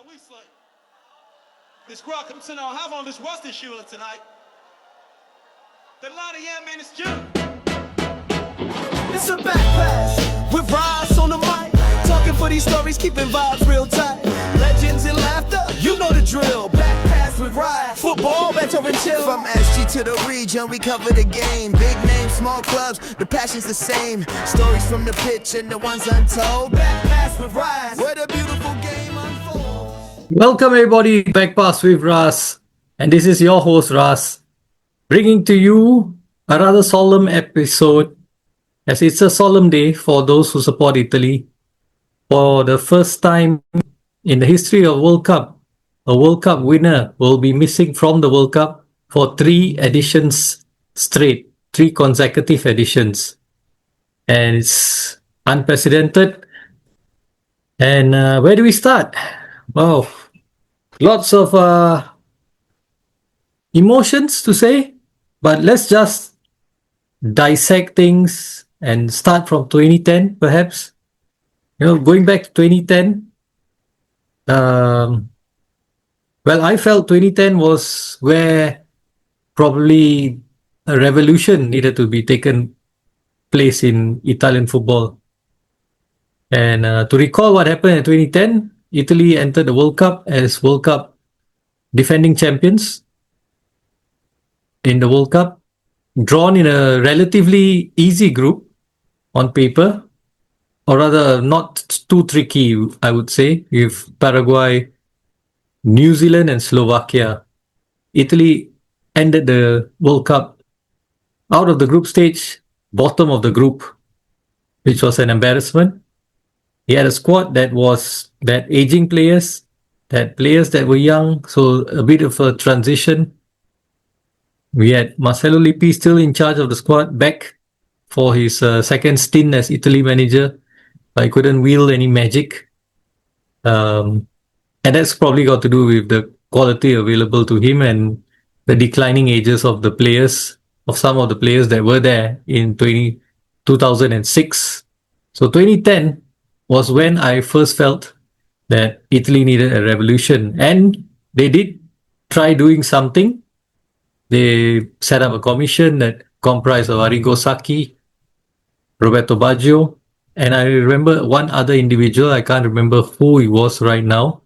we slay. The squad comes in on have on this rusty shooter tonight. The line of yeah, man, is Jim. It's a back pass with Ross on the mic. Talking for these stories, keeping vibes real tight. Legends and laughter, you know the drill. Back pass with Ryan, football, better and chill. From SG to the region, we cover the game. Big names, small clubs, the passion's the same. Stories from the pitch and the ones untold. Back pass with Ryan, Where the beautiful game unfolds. Welcome everybody, Back Pass with Ras, and this is your host Ras, bringing to you a rather solemn episode, as it's a solemn day for those who support Italy. For the first time in the history of World Cup, a World Cup winner will be missing from the World Cup for 3 editions straight, 3 consecutive editions, and it's unprecedented. And where do we start? Wow, lots of emotions to say, but let's just dissect things and start from 2010 perhaps. Going back to 2010, well, I felt 2010 was where probably a revolution needed to be taken place in Italian football. And to recall what happened in 2010, Italy entered the World Cup as World Cup defending champions in the World Cup, drawn in a relatively easy group on paper, or rather not too tricky, I would say, with Paraguay, New Zealand and Slovakia. Italy ended the World Cup out of the group stage, bottom of the group, which was an embarrassment. He had a squad that aging players, that players that were young, so a bit of a transition. We had Marcelo Lippi still in charge of the squad, back for his second stint as Italy manager, but he couldn't wield any magic. And that's probably got to do with the quality available to him and the declining ages of the players, of some of the players that were there in 2006. So 2010 was when I first felt that Italy needed a revolution, and they did try doing something. They set up a commission that comprised of Arrigo Sacchi, Roberto Baggio, and I remember one other individual. I can't remember who he was right now,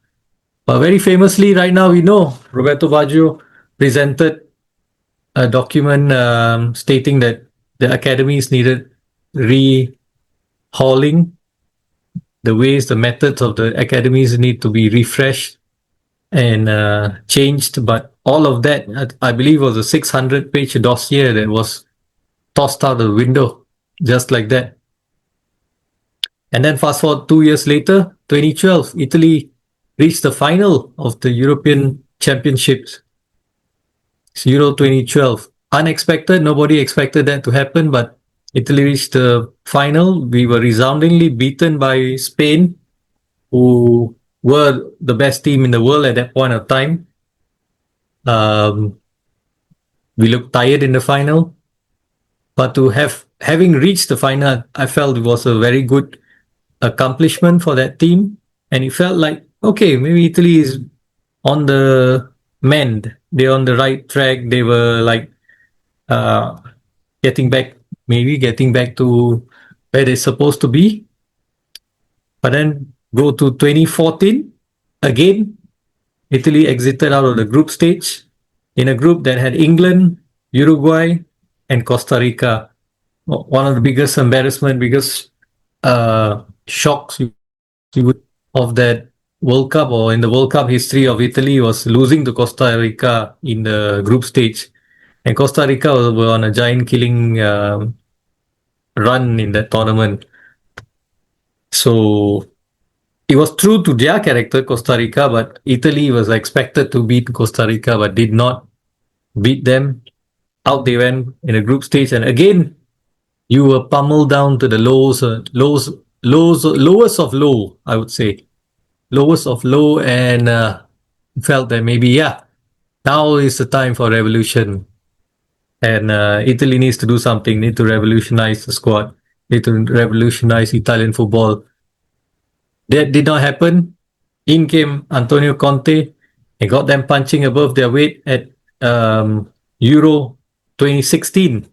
but very famously right now we know Roberto Baggio presented a document stating that the academies needed rehauling. The ways, the methods of the academies need to be refreshed and changed. But all of that, I believe, was a 600-page dossier that was tossed out the window, just like that. And then fast forward 2 years later, 2012, Italy reached the final of the European Championships. It's Euro 2012. Unexpected, nobody expected that to happen, but Italy reached the final. We were resoundingly beaten by Spain, who were the best team in the world at that point of time. We looked tired in the final, but having reached the final, I felt it was a very good accomplishment for that team, and it felt like, okay, maybe Italy is on the mend. They're on the right track. They were like getting back to where they're supposed to be. But then go to 2014, again, Italy exited out of the group stage in a group that had England, Uruguay, and Costa Rica. One of the biggest embarrassment, biggest shocks of that World Cup, or in the World Cup history of Italy, was losing to Costa Rica in the group stage. And Costa Rica were on a giant killing run in that tournament. So it was true to their character, Costa Rica, but Italy was expected to beat Costa Rica, but did not beat them. Out they went in a group stage, and again, you were pummeled down to the lowest of low, I would say. Lowest of low, and felt that maybe, now is the time for revolution. And Italy needs to do something, need to revolutionize the squad, need to revolutionize Italian football. That did not happen. In came Antonio Conte and got them punching above their weight at Euro 2016.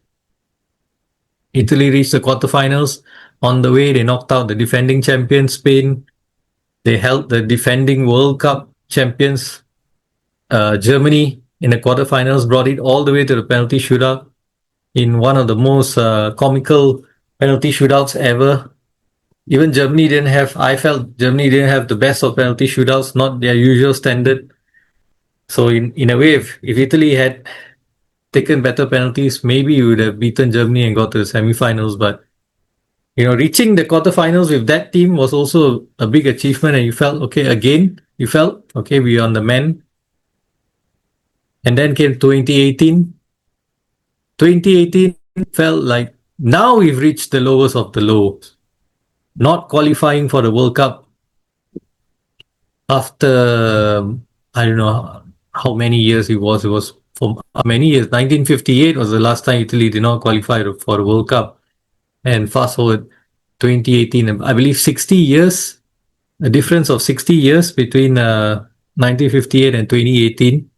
Italy reached the quarterfinals. On the way, they knocked out the defending champion Spain. They held the defending World Cup champions Germany in the quarterfinals, brought it all the way to the penalty shootout in one of the most comical penalty shootouts ever. Even Germany didn't have, I felt Germany didn't have the best of penalty shootouts, not their usual standard. So in a way, if Italy had taken better penalties, maybe we would have beaten Germany and got to the semi-finals. But reaching the quarterfinals with that team was also a big achievement, and you felt okay again. You felt okay, we're on the mend. And then came 2018. 2018 felt like now we've reached the lowest of the lows. Not qualifying for the World Cup after I don't know how many years it was. It was for many years. 1958 was the last time Italy did not qualify for the World Cup. And fast forward 2018, I believe 60 years, a difference of 60 years between 1958 and 2018.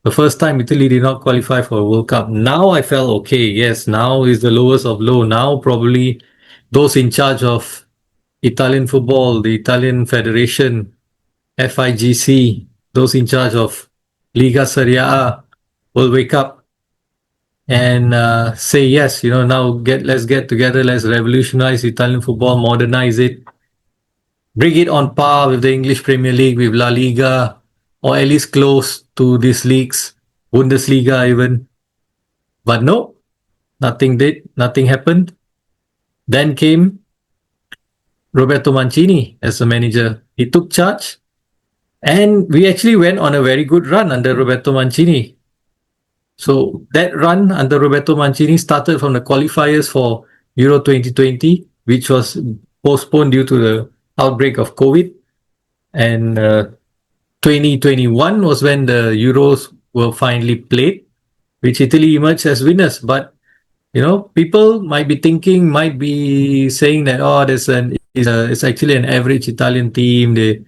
The first time Italy did not qualify for a World Cup. Now I felt okay. Yes, now is the lowest of low. Now probably those in charge of Italian football, the Italian Federation, FIGC, those in charge of Liga Serie A will wake up and say yes. Now let's get together. Let's revolutionize Italian football, modernize it, bring it on par with the English Premier League, with La Liga, or at least close to these leagues, Bundesliga even. But no, nothing happened. Then came Roberto Mancini as the manager. He took charge, and we actually went on a very good run under Roberto Mancini. So that run under Roberto Mancini started from the qualifiers for Euro 2020, which was postponed due to the outbreak of COVID. And 2021 was when the Euros were finally played, which Italy emerged as winners. But people might be saying that it's actually an average Italian team. They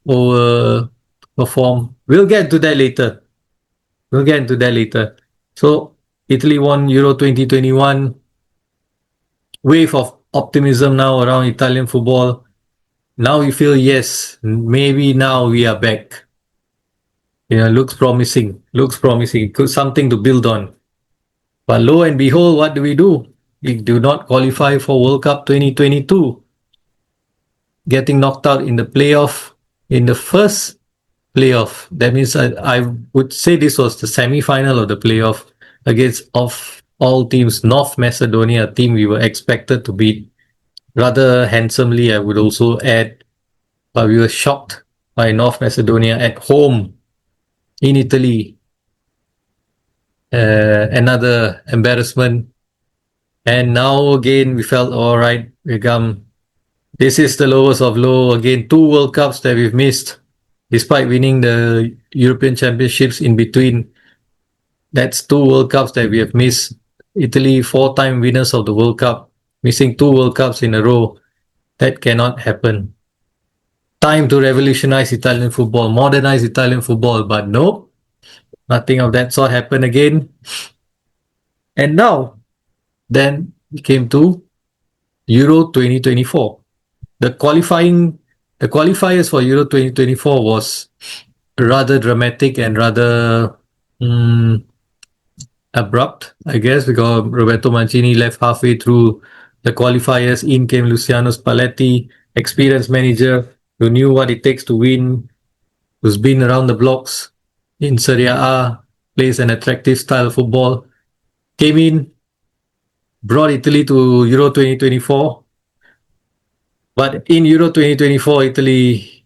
overperform. We'll get to that later. So Italy won Euro 2021. Wave of optimism now around Italian football. Now we feel, yes, maybe now we are back. Looks promising. Something to build on. But lo and behold, what do? We do not qualify for World Cup 2022. Getting knocked out in the playoff, in the first playoff. That means I would say this was the semi-final of the playoff against, of all teams, North Macedonia, a team we were expected to beat rather handsomely, I would also add. But we were shocked by North Macedonia at home in Italy. Another embarrassment. And now again, we felt, all right, this is the lowest of low. Again, 2 World Cups that we've missed, despite winning the European Championships in between. That's 2 World Cups that we have missed. Italy, 4-time winners of the World Cup, missing 2 World Cups in a row. That cannot happen. Time to revolutionize Italian football, modernize Italian football, but no, nothing of that sort happened again. And now, then we came to Euro 2024. The qualifiers for Euro 2024 was rather dramatic and rather abrupt, I guess, because Roberto Mancini left halfway through the qualifiers. In came Luciano Spalletti, experienced manager who knew what it takes to win, who's been around the blocks in Serie A, plays an attractive style of football, came in, brought Italy to Euro 2024. But in Euro 2024, Italy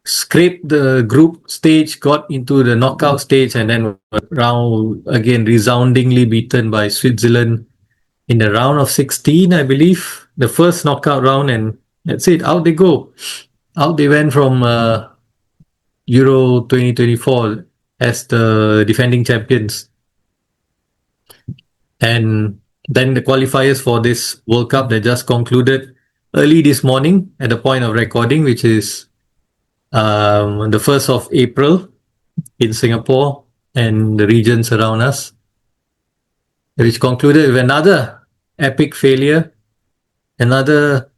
scraped the group stage, got into the knockout stage, and then round again resoundingly beaten by Switzerland in the round of 16, I believe, the first knockout round, and that's it. Out they go. Out they went from Euro 2024 as the defending champions. And then the qualifiers for this World Cup that just concluded early this morning at the point of recording, which is the 1st of April in Singapore and the regions around us, which concluded with another epic failure, another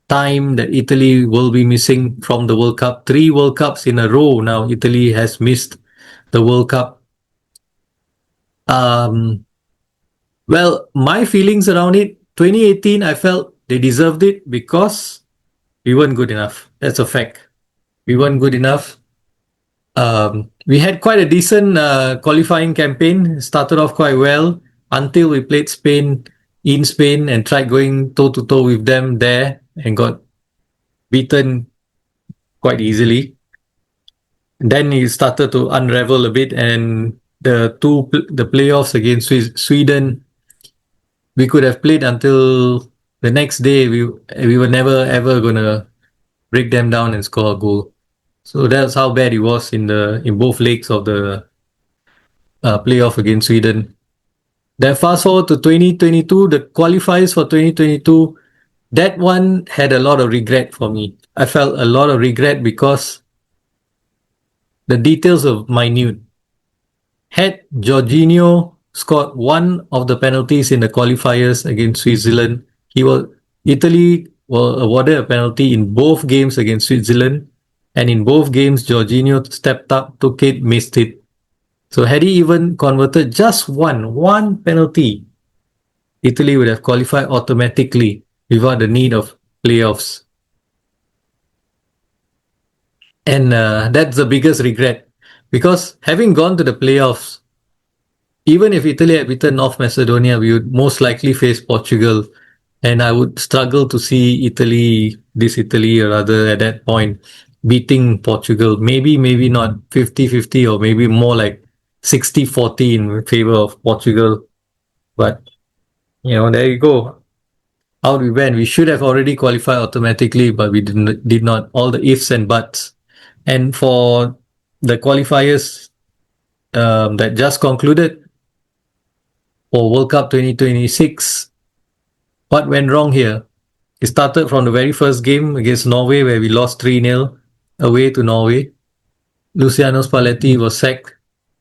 time that Italy will be missing from the World Cup. 3 World Cups in a row now, Italy has missed the World Cup. Well, my feelings around it, 2018, I felt they deserved it because we weren't good enough. That's a fact. We weren't good enough. We had quite a decent qualifying campaign. Started off quite well until we played Spain in Spain and tried going toe to toe with them there and got beaten quite easily. Then it started to unravel a bit, and the playoffs against Sweden, we could have played until the next day. We were never ever gonna break them down and score a goal. So that's how bad it was in both legs of the playoff against Sweden. Then fast forward to 2022, the qualifiers for 2022, that one had a lot of regret for me. I felt a lot of regret because the details are minute. Had Jorginho scored one of the penalties in the qualifiers against Switzerland, Italy were awarded a penalty in both games against Switzerland, and in both games Jorginho stepped up, took it, missed it. So had he even converted just one penalty, Italy would have qualified automatically without the need of playoffs. And that's the biggest regret, because having gone to the playoffs, even if Italy had beaten North Macedonia, we would most likely face Portugal. And I would struggle to see this Italy or rather at that point, beating Portugal. Maybe not 50-50 or maybe more like 60-40 in favor of Portugal. But, there you go. Out we went. We should have already qualified automatically, but we did not. All the ifs and buts. And for the qualifiers that just concluded for World Cup 2026, what went wrong here? It started from the very first game against Norway, where we lost 3-0 away to Norway. Luciano Spalletti was sacked.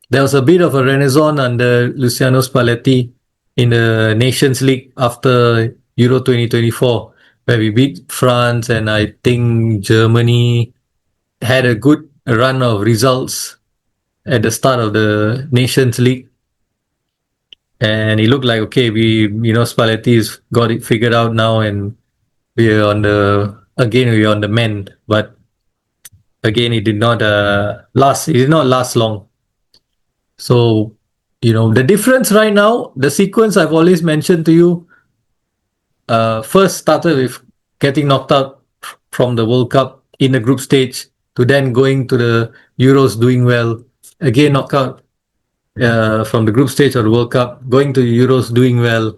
There was a bit of a renaissance under Luciano Spalletti in the Nations League after Euro 2024, where we beat France and I think Germany, had a good run of results at the start of the Nations League. And it looked like, okay, Spalletti's got it figured out now and we're on the mend. But again, it did not last. It did not last long. So, the difference right now, the sequence I've always mentioned to you, first started with getting knocked out from the World Cup in the group stage to then going to the Euros doing well, again knocked out from the group stage of the World Cup, going to the Euros doing well,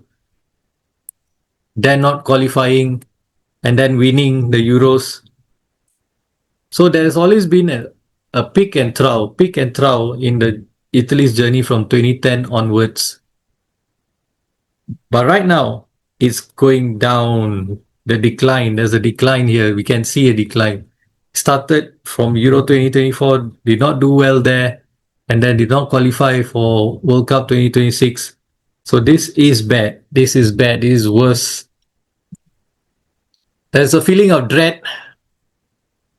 then not qualifying, and then winning the Euros. So there has always been a peak and trough in the Italy's journey from 2010 onwards. But right now, it's going down. The decline, there's a decline here. We can see a decline. Started from Euro 2024, did not do well there, and then did not qualify for World Cup 2026. So this is bad. This is bad. This is worse. There's a feeling of dread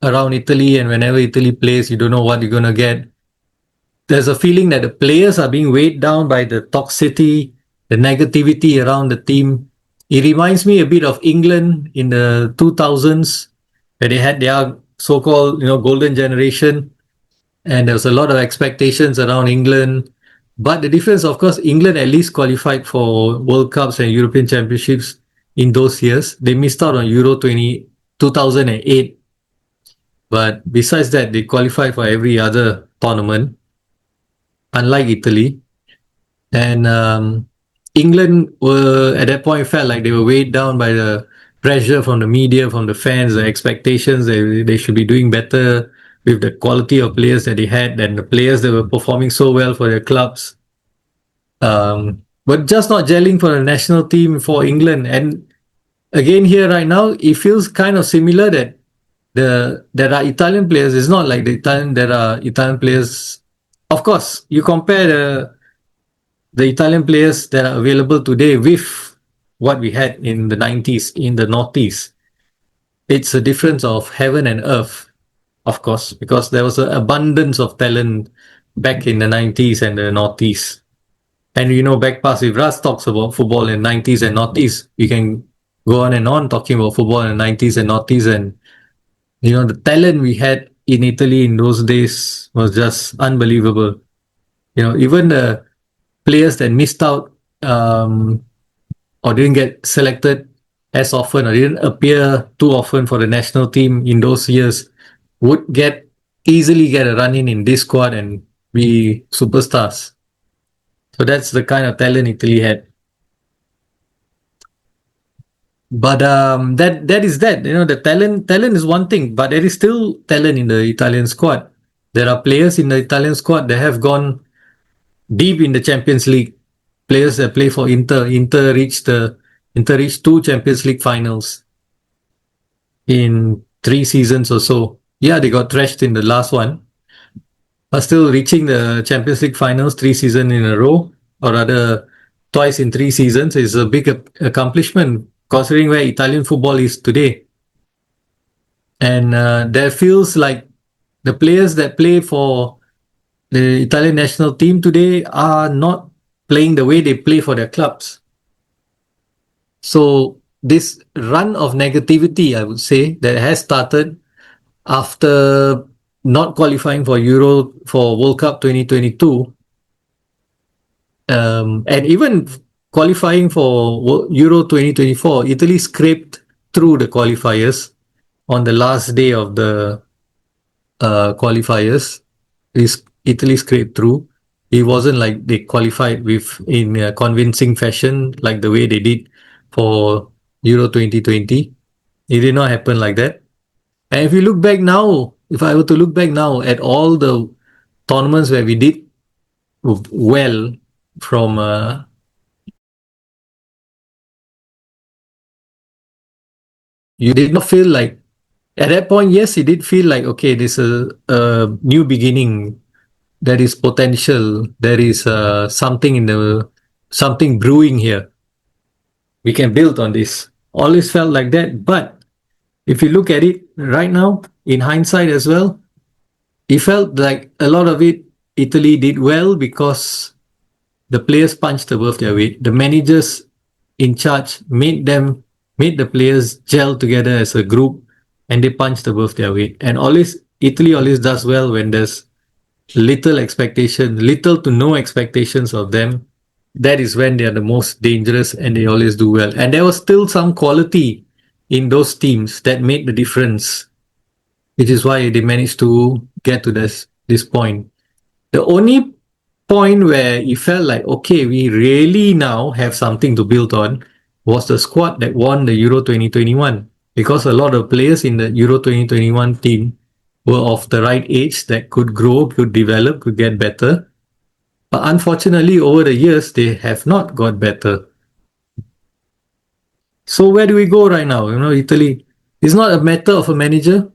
around Italy, and whenever Italy plays, you don't know what you're going to get. There's a feeling that the players are being weighed down by the toxicity, the negativity around the team. It reminds me a bit of England in the 2000s, where they had their so-called, golden generation, and there was a lot of expectations around England. But the difference, of course, England at least qualified for World Cups and European Championships in those years. They missed out on Euro 2008. But besides that, they qualified for every other tournament, unlike Italy. And England were, at that point, felt like they were weighed down by the pressure from the media, from the fans, the expectations. They should be doing better with the quality of players that they had and the players that were performing so well for their clubs. But just not gelling for the national team for England. And again, here right now, it feels kind of similar that there are Italian players. It's not like there are Italian players. Of course, you compare the Italian players that are available today with what we had in the 90s in the Northeast. It's a difference of heaven and earth, of course, because there was an abundance of talent back in the 90s and the Northeast. And back past, if Russ talks about football in 90s and Northeast, you can go on and on talking about football in the 90s and Northeast. And, the talent we had in Italy in those days was just unbelievable. Even the players that missed out or didn't get selected as often or didn't appear too often for the national team in those years would easily get a run in this squad and be superstars. So that's the kind of talent Italy had. But that is that. The talent is one thing, but there is still talent in the Italian squad. There are players in the Italian squad that have gone deep in the Champions League. Players that play for Inter. Inter reached two Champions League finals in 3 seasons or so. Yeah, they got thrashed in the last one, but still reaching the Champions League finals 3 seasons in a row, or rather twice in 3 seasons, is a big accomplishment considering where Italian football is today. And there feels like the players that play for the Italian national team today are not playing the way they play for their clubs. So this run of negativity, I would say, that has started after not qualifying for World Cup 2022, and even qualifying for Euro 2024, Italy scraped through the qualifiers on the last day of the qualifiers. Italy scraped through. It wasn't like they qualified in a convincing fashion like the way they did for Euro 2020. It did not happen like that. And if I were to look back now at all the tournaments where we did well from you did not feel like at that point, yes, it did feel like, okay, this is a new beginning. There is potential. There is something brewing here. We can build on this. Always felt like that. But if you look at it right now, in hindsight as well, it felt like a lot of it, Italy did well because the players punched above their weight. The managers in charge made the players gel together as a group, and they punched above their weight. And Italy always does well when there's little to no expectations of them. That is when they are the most dangerous, and they always do well. And there was still some quality in those teams that made the difference, which is why they managed to get to this point. The only point where it felt like, okay, we really now have something to build on was the squad that won the Euro 2021, because a lot of players in the Euro 2021 team were of the right age that could grow, could develop, could get better. But unfortunately, over the years, they have not got better. So where do we go right now? Italy is not a matter of a manager.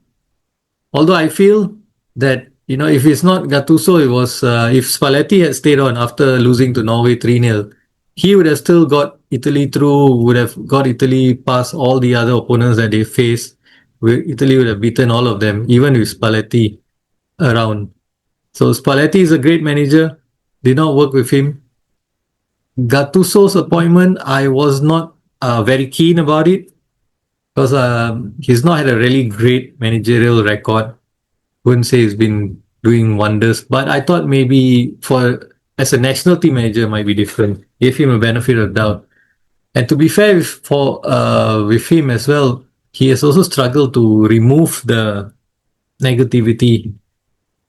Although I feel that, if it's not Gattuso, it was if Spalletti had stayed on after losing to Norway 3-0, he would have still got Italy through, would have got Italy past all the other opponents that they faced. Italy would have beaten all of them, even with Spalletti around. So Spalletti is a great manager. Did not work with him. Gattuso's appointment, I was not very keen about it because he's not had a really great managerial record. Wouldn't say he's been doing wonders, but I thought maybe as a national team manager might be different. Gave him a benefit of doubt. And to be fair with him as well, he has also struggled to remove the negativity.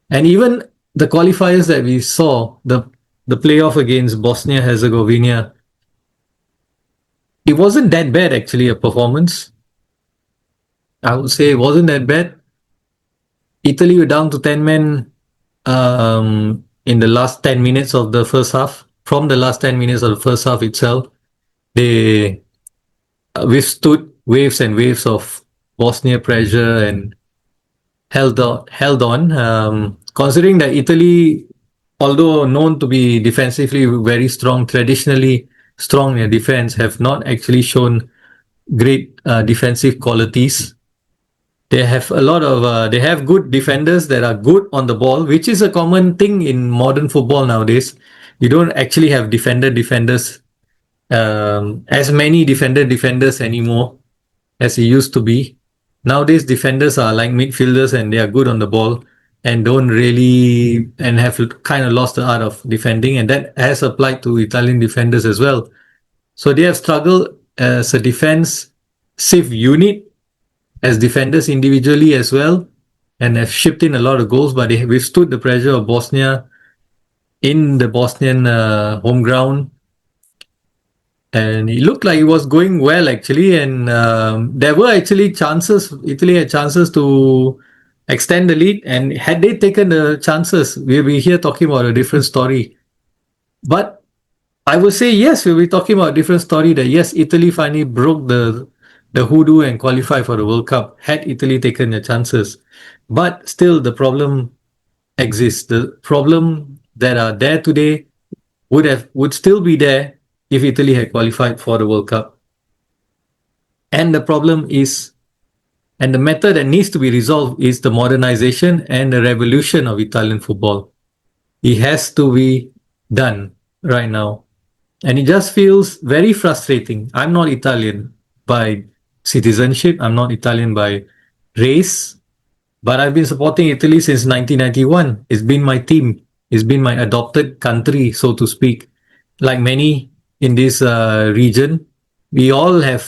And even the qualifiers that we saw, the playoff against Bosnia-Herzegovina, it wasn't that bad actually, a performance. I would say it wasn't that bad. Italy were down to 10 men in the last 10 minutes of the first half. From the last 10 minutes of the first half itself, they withstood waves and waves of Bosnia pressure, and held on. Considering that Italy, although known to be defensively very strong, traditionally strong in defense, have not actually shown great defensive qualities. They have a lot of they have good defenders that are good on the ball, which is a common thing in modern football nowadays. You don't actually have defenders as many defenders anymore as it used to be. Nowadays, defenders are like midfielders and they are good on the ball and don't really and have kind of lost the art of defending, and that has applied to Italian defenders as well. So they have struggled as a defensive unit, as defenders individually as well, and have shipped in a lot of goals, but they have withstood the pressure of Bosnia in the Bosnian home ground. And it looked like it was going well actually, and there were actually chances. Italy had chances to extend the lead, and had they taken the chances, we'll be here talking about a different story. But I would say yes, we'll be talking about a different story. That yes, Italy finally broke the hoodoo and qualified for the World Cup. Had Italy taken the chances, but still the problem exists. The problem that are there today would still be there if Italy had qualified for the World Cup. And the problem is, and the matter that needs to be resolved is the modernization and the revolution of Italian football. It has to be done right now. And it just feels very frustrating. I'm not Italian by citizenship. I'm not Italian by race. But I've been supporting Italy since 1991. It's been my team. It's been my adopted country, so to speak. Like many in this region, we all have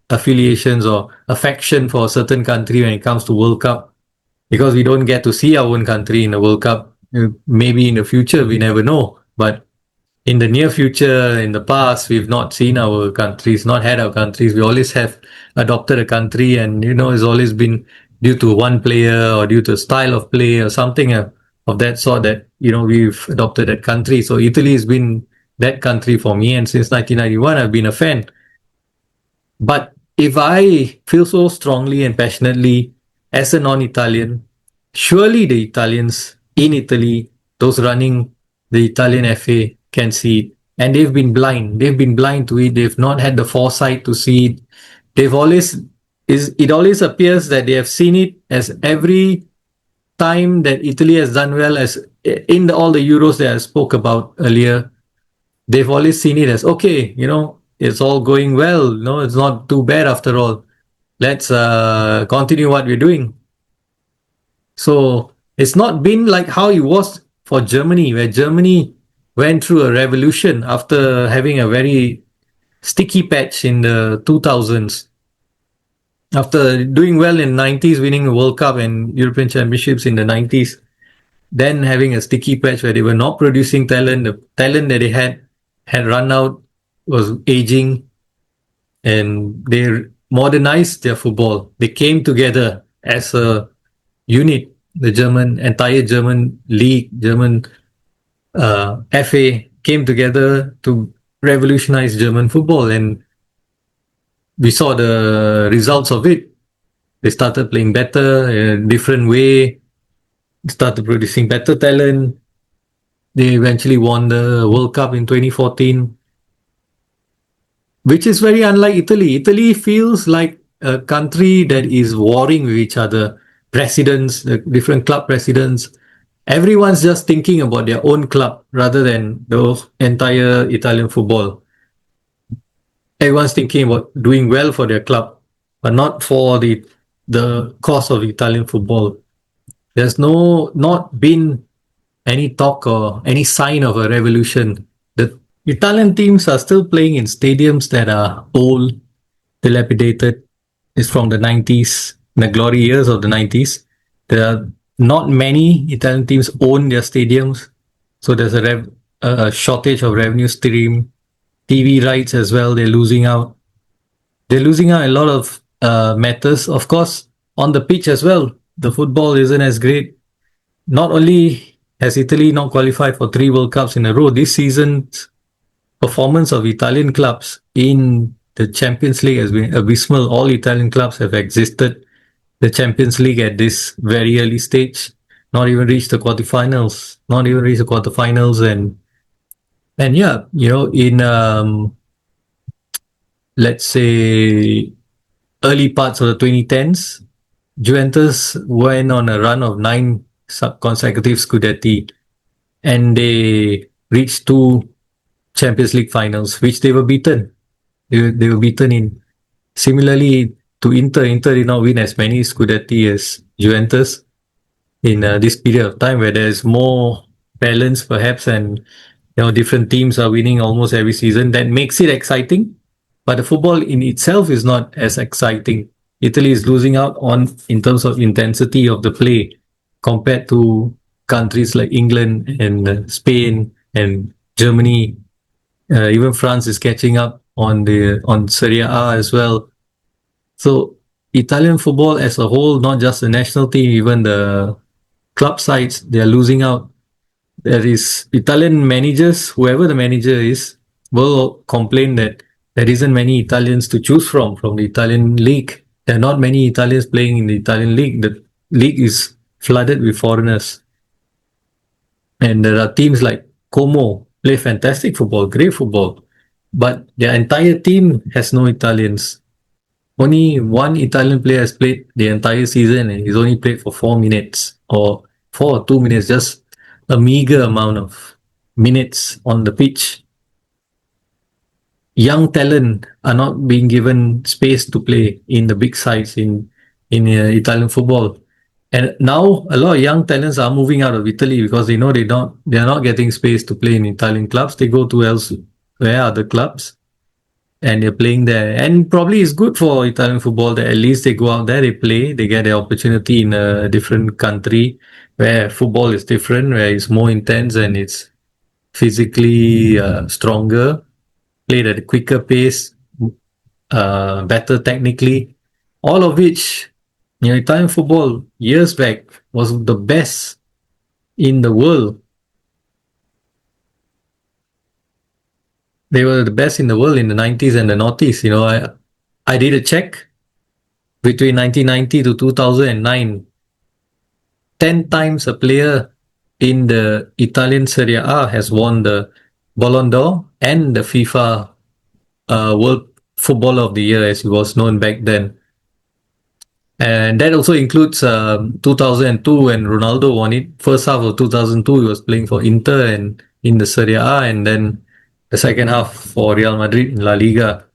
affiliations or affection for a certain country when it comes to World Cup, because we don't get to see our own country in the World Cup. Maybe in the future, we never know. But in the near future, in the past, we've not seen our countries, not had our countries. We always have adopted a country, and it's always been due to one player or due to style of play or something of that sort that we've adopted that country. So Italy has been that country for me, and since 1991, I've been a fan. But if I feel so strongly and passionately as a non-Italian, surely the Italians in Italy, those running the Italian FA, can see it. And they've been blind. They've been blind to it. They've not had the foresight to see it. It always appears that they have seen it as every time that Italy has done well, as in all the Euros that I spoke about earlier. They've always seen it as, okay, it's all going well. No, it's not too bad after all. Let's continue what we're doing. So it's not been like how it was for Germany, where Germany went through a revolution after having a very sticky patch in the 2000s. After doing well in the 90s, winning the World Cup and European Championships in the 90s, then having a sticky patch where they were not producing talent. The talent that they had run out, was aging, and they modernized their football. They came together as a unit. The entire German league, German FA came together to revolutionize German football, and we saw the results of it. They started playing better in a different way, started producing better talent. They eventually won the World Cup in 2014, which is very unlike Italy. Italy feels like a country that is warring with each other. Presidents, the different club presidents, everyone's just thinking about their own club rather than the entire Italian football. Everyone's thinking about doing well for their club, but not for the cause of Italian football. There's not been any talk or any sign of a revolution. The Italian teams are still playing in stadiums that are old, dilapidated. It's from the 90s, the glory years of the 90s. There are not many Italian teams own their stadiums, so there's a shortage of revenue stream. TV rights as well, they're losing out. They're losing out a lot of matters. Of course, on the pitch as well, the football isn't as great. Not only has Italy not qualified for 3 World Cups in a row, this season's performance of Italian clubs in the Champions League has been abysmal. All Italian clubs have existed the Champions League at this very early stage, not even reach the quarterfinals, and yeah, in let's say early parts of the 2010s, Juventus went on a run of 9 consecutive Scudetti, and they reached 2 Champions League finals, which they were beaten. They were beaten in. Similarly to Inter did not win as many Scudetti as Juventus in this period of time where there's more balance, perhaps, and different teams are winning almost every season. That makes it exciting, but the football in itself is not as exciting. Italy is losing out on in terms of intensity of the play compared to countries like England and Spain and Germany. Even France is catching up on Serie A as well. So Italian football as a whole, not just the national team, even the club sides, they are losing out. There is Italian managers, whoever the manager is, will complain that there isn't many Italians to choose from the Italian league. There are not many Italians playing in the Italian league. The league is flooded with foreigners. And there are teams like Como play fantastic football, great football, but their entire team has no Italians. Only one Italian player has played the entire season, and he's only played for 4 minutes or 4 or 2 minutes, just a meager amount of minutes on the pitch. Young talent are not being given space to play in the big sides in Italian football. And now a lot of young talents are moving out of Italy because they know they are not getting space to play in Italian clubs. They go to elsewhere, other clubs, and they're playing there. And probably it's good for Italian football that at least they go out there, they play, they get the opportunity in a different country where football is different, where it's more intense and it's physically stronger, played at a quicker pace, better technically, all of which, Italian football years back was the best in the world. They were the best in the world in the 90s and the noughties. I did a check between 1990 to 2009. 10 times a player in the Italian Serie A has won the Ballon d'Or and the FIFA World Footballer of the Year, as it was known back then. And that also includes 2002 when Ronaldo won it. First half of 2002, he was playing for Inter and in the Serie A, and then the second half for Real Madrid in La Liga.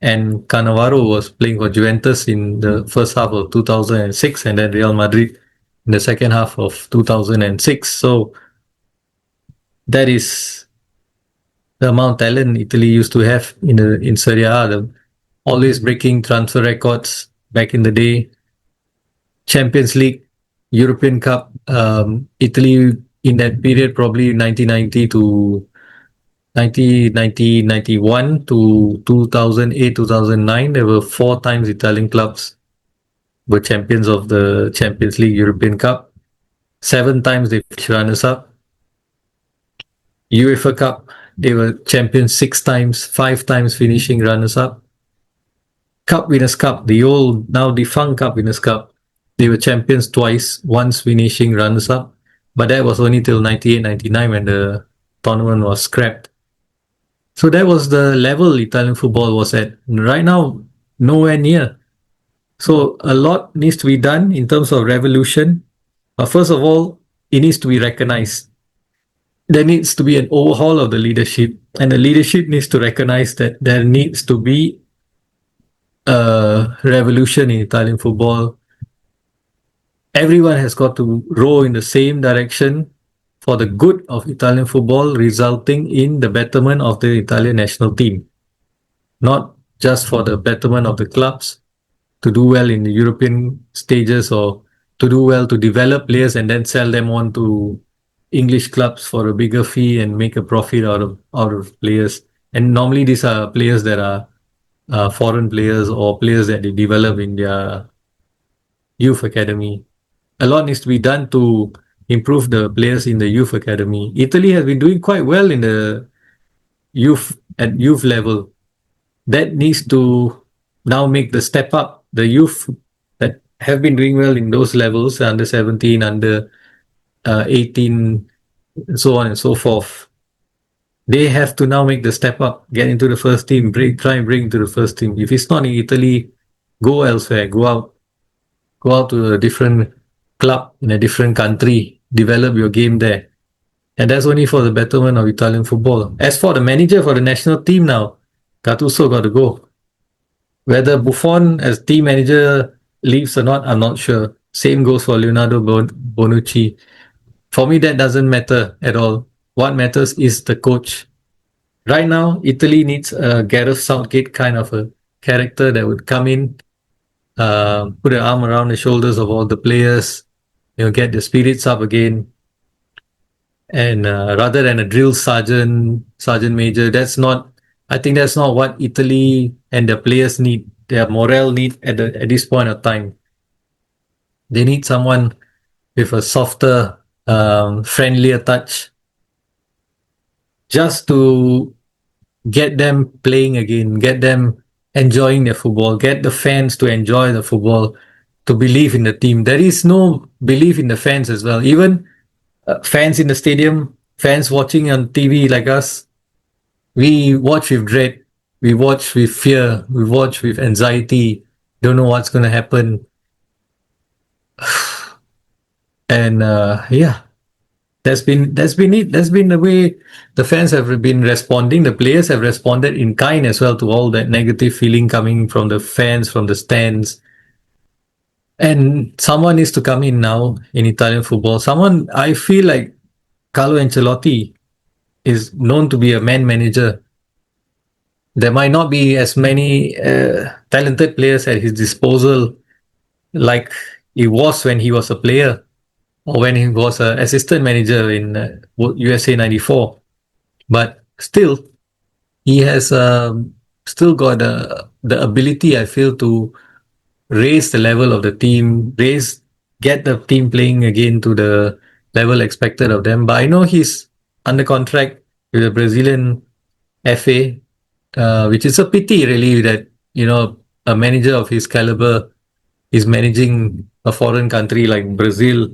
And Cannavaro was playing for Juventus in the first half of 2006, and then Real Madrid in the second half of 2006. So that is the amount of talent Italy used to have in Serie A, always breaking transfer records back in the day. Champions League, European Cup, Italy in that period, probably 1990 to 1991 to 2008, 2009, there were 4 times Italian clubs were champions of the Champions League, European Cup. 7 times they finished runners-up. UEFA Cup, they were champions 6 times, 5 times finishing runners-up. Cup Winners' Cup, the old, now defunct Cup Winners' Cup, they were champions twice, once finishing runners-up, but that was only till 98-99 when the tournament was scrapped. So that was the level Italian football was at. Right now, nowhere near. So a lot needs to be done in terms of revolution. But first of all, it needs to be recognized. There needs to be an overhaul of the leadership, and the leadership needs to recognize that there needs to be a revolution in Italian football. Everyone has got to row in the same direction for the good of Italian football, resulting in the betterment of the Italian national team. Not just for the betterment of the clubs, to do well in the European stages or to do well to develop players and then sell them on to English clubs for a bigger fee and make a profit out of players. And normally these are players that are foreign players or players that they develop in their youth academy. A lot needs to be done to improve the players in the youth academy. Italy has been doing quite well in the youth level. That needs to now make the step up. The youth, that have been doing well in those levels, under 17, under 18, so on and so forth. They have to now make the step up, get into the first team, try and bring to the first team. If it's not in Italy, go elsewhere, go out to a different club in a different country, develop your game there. And that's only for the betterment of Italian football. As for the manager for the national team now, Gattuso got to go. Whether Buffon as team manager leaves or not, I'm not sure. Same goes for Leonardo Bonucci. For me, that doesn't matter at all. What matters is the coach. Right now, Italy needs a Gareth Southgate kind of a character that would come in, put an arm around the shoulders of all the players, get the spirits up again. And rather than a drill sergeant major, I think that's not what Italy and the players need. Their morale need at this point of time. They need someone with a softer, friendlier touch, just to get them playing again, get them enjoying their football, get the fans to enjoy the football, to believe in the team. There is no belief in the fans as well. Even fans in the stadium, fans watching on TV like us, we watch with dread, we watch with fear, we watch with anxiety, don't know what's going to happen. And yeah, that's been it. That's been the way the fans have been responding. The players have responded in kind as well to all that negative feeling coming from the fans, from the stands. And someone needs to come in now in Italian football. Someone, I feel like Carlo Ancelotti is known to be a man manager. There might not be as many talented players at his disposal like it was when he was a player or when he was an assistant manager in USA 94. But still, he has still got the ability, I feel, to raise the level of the team, get the team playing again to the level expected of them. But I know he's under contract with the Brazilian FA, which is a pity, really, that a manager of his caliber is managing a foreign country like Brazil,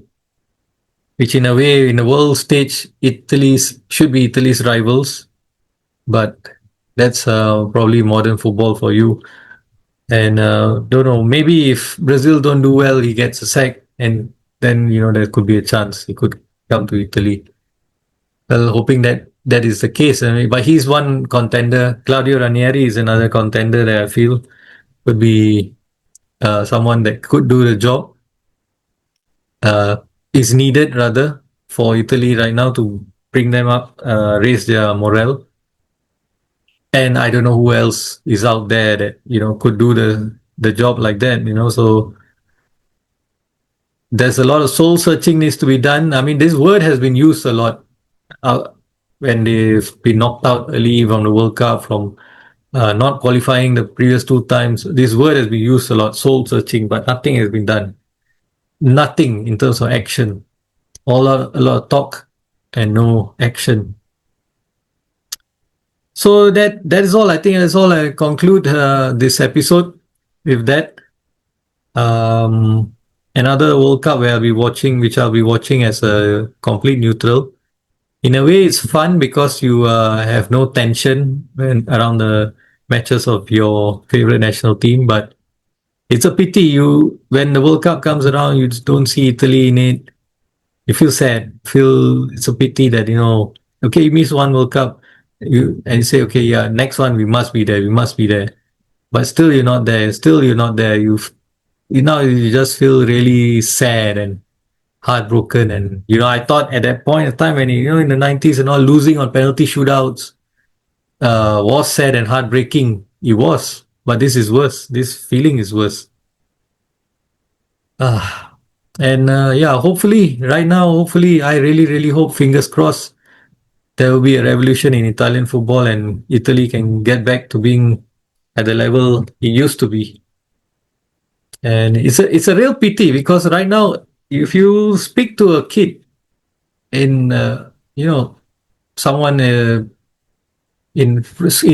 which in a way, in the world stage, should be Italy's rivals. But that's probably modern football for you. And don't know, maybe if Brazil don't do well, he gets a sack, and then there could be a chance he could come to Italy. Well, hoping that is the case. But he's one contender. Claudio Ranieri is another contender that I feel could be someone that could do the job. Is needed rather for Italy right now to bring them up, raise their morale. And I don't know who else is out there that could do the job like that. So there's a lot of soul searching needs to be done. I mean, this word has been used a lot when they've been knocked out early from the World Cup, from not qualifying the previous two times. This word has been used a lot, soul searching, but nothing has been done. Nothing in terms of action. A lot of talk and no action. So that is all. I think that's all. I conclude this episode with that. Another World Cup where which I'll be watching as a complete neutral. In a way, it's fun because you have no tension around the matches of your favorite national team. But it's a pity when the World Cup comes around, you just don't see Italy in it. You feel sad. It's a pity that okay, you miss one World Cup. And you say, okay, yeah, next one we must be there. But still you're not there. You just feel really sad and heartbroken. And I thought at that point of time when in the 90s and all, losing on penalty shootouts was sad and heartbreaking. It was, but this is worse. This feeling is worse. And hopefully right now, I really hope, fingers crossed, there will be a revolution in Italian football and Italy can get back to being at the level it used to be. And it's a real pity because right now, if you speak to a kid in someone in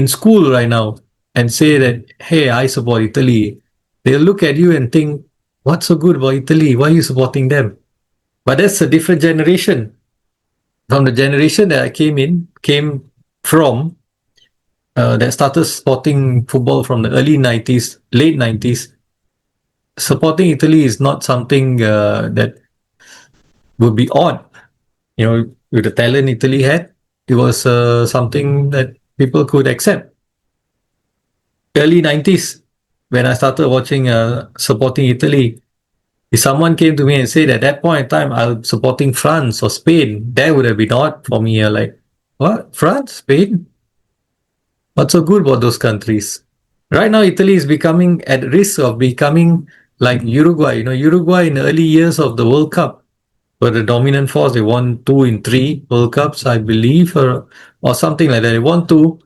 school right now and say that, hey, I support Italy, they'll look at you and think, What's so good about Italy? Why are you supporting them? But that's a different generation. From the generation that I came from, that started supporting football from the early 90s, late 90s, supporting Italy is not something that would be odd. You know, with the talent Italy had, it was something that people could accept. Early 90s, when I started watching, supporting Italy, if someone came to me and said at that point in time, I'm supporting France or Spain, that would have been odd for me. Like, what? France? Spain? What's so good about those countries? Right now, Italy is becoming at risk of becoming like Uruguay. You know, Uruguay in the early years of the World Cup were the dominant force. They won 2 in 3 World Cups, I believe, or something like that. They won two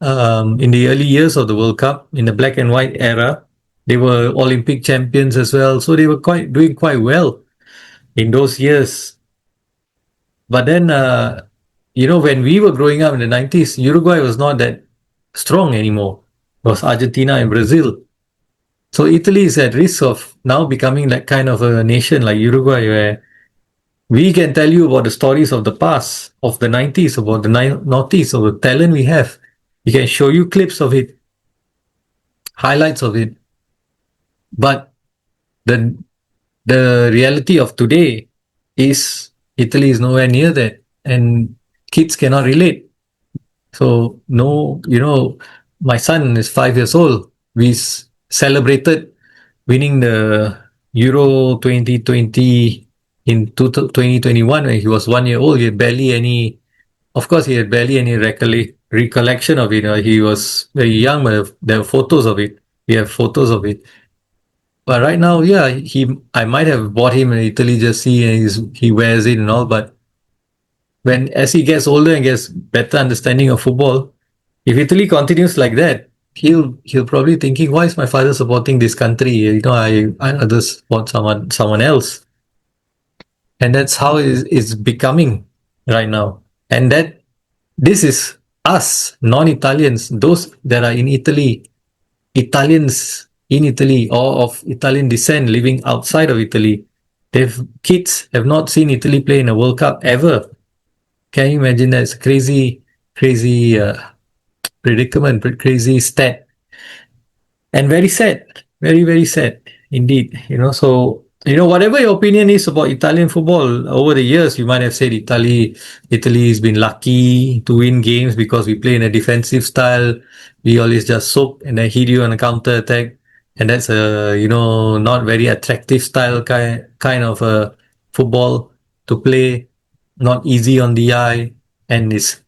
in the early years of the World Cup in the black and white era. They were Olympic champions as well, so they were doing quite well in those years. But then, when we were growing up in the 90s, Uruguay was not that strong anymore. It was Argentina and Brazil. So Italy is at risk of now becoming that kind of a nation like Uruguay, where we can tell you about the stories of the past, of the 90s, about the noughties, of the talent we have. We can show you clips of it, highlights of it. But the the reality of today is Italy is nowhere near that, and kids cannot relate. So no, my son is 5 years old. We celebrated winning the Euro 2020 in 2021 when he was 1 year old. He had barely any, of course, he had barely any recollection of it. He was very young, but there are photos of it. We have photos of it. But right now, yeah, I might have bought him an Italy jersey and he wears it and all. But as he gets older and gets better understanding of football, if Italy continues like that, he'll probably thinking, why is my father supporting this country? I rather support someone else, and that's how it's becoming right now. And that this is us non-Italians, those that are in Italy, Italians in Italy or of Italian descent living outside of Italy. Kids have not seen Italy play in a World Cup ever. Can you imagine that? It's a crazy predicament, crazy stat, and very sad, very sad indeed. Whatever your opinion is about Italian football over the years, you might have said Italy has been lucky to win games because we play in a defensive style. We always just soak and then hit you on a counter attack, and that's a not very attractive style kind of a football to play, not easy on the eye, and is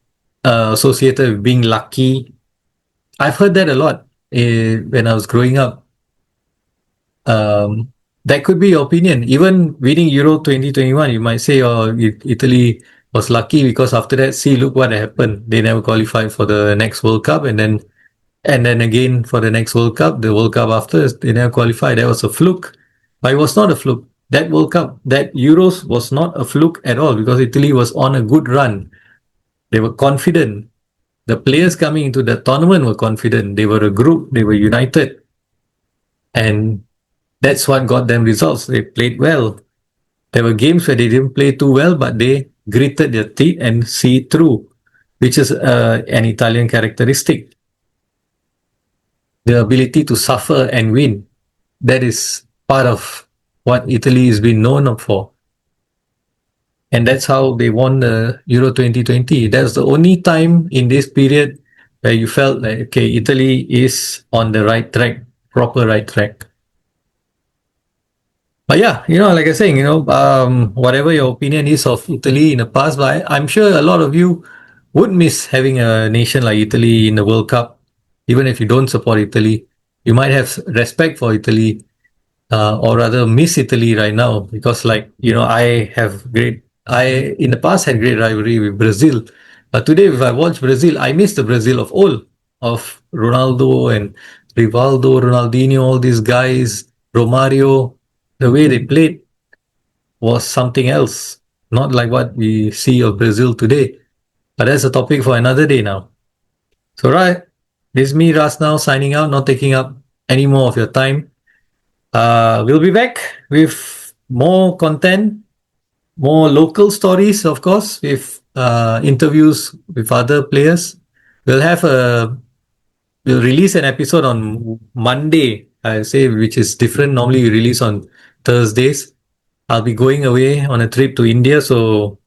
associated with being lucky. I've heard that a lot when I was growing up. That could be your opinion. Even winning Euro 2021, you might say, oh, Italy was lucky because after that, see, look what happened. They never qualified for the next World Cup, and then again for the next World Cup, the World Cup after, they never qualified. That was a fluke. But it was not a fluke. That World Cup, that Euros was not a fluke at all because Italy was on a good run. They were confident. The players coming into the tournament were confident. They were a group. They were united. And that's what got them results. They played well. There were games where they didn't play too well, but they gritted their teeth and see it through, which is an Italian characteristic. The ability to suffer and win. That is part of what Italy has been known for. And that's how they won the Euro 2020. That's the only time in this period where you felt like, okay, Italy is on the right track, proper right track. But yeah, like I was saying, whatever your opinion is of Italy in the past, but I'm sure a lot of you would miss having a nation like Italy in the World Cup. Even if you don't support Italy, you might have respect for Italy, or rather miss Italy right now because, I in the past had great rivalry with Brazil, but today if I watch Brazil, I miss the Brazil of old, of Ronaldo and Rivaldo, Ronaldinho, all these guys, Romario. The way they played was something else, not like what we see of Brazil today. But that's a topic for another day now. So, right, this is me, Ras, now signing out, not taking up any more of your time. We'll be back with more content, more local stories, of course, with interviews with other players. We'll have a we'll release an episode on Monday, I say, which is different. Normally, we release on Thursdays. I'll be going away on a trip to India, so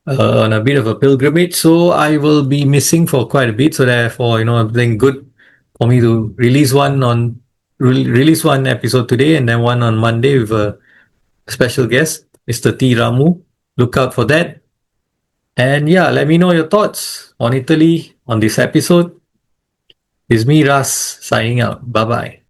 on a bit of a pilgrimage. So I will be missing for quite a bit. So therefore, I think good for me to release one episode today and then one on Monday with a special guest, Mr. T. Ramu. Look out for that. And yeah, let me know your thoughts on Italy on this episode. It's me, Ras, signing out. Bye bye.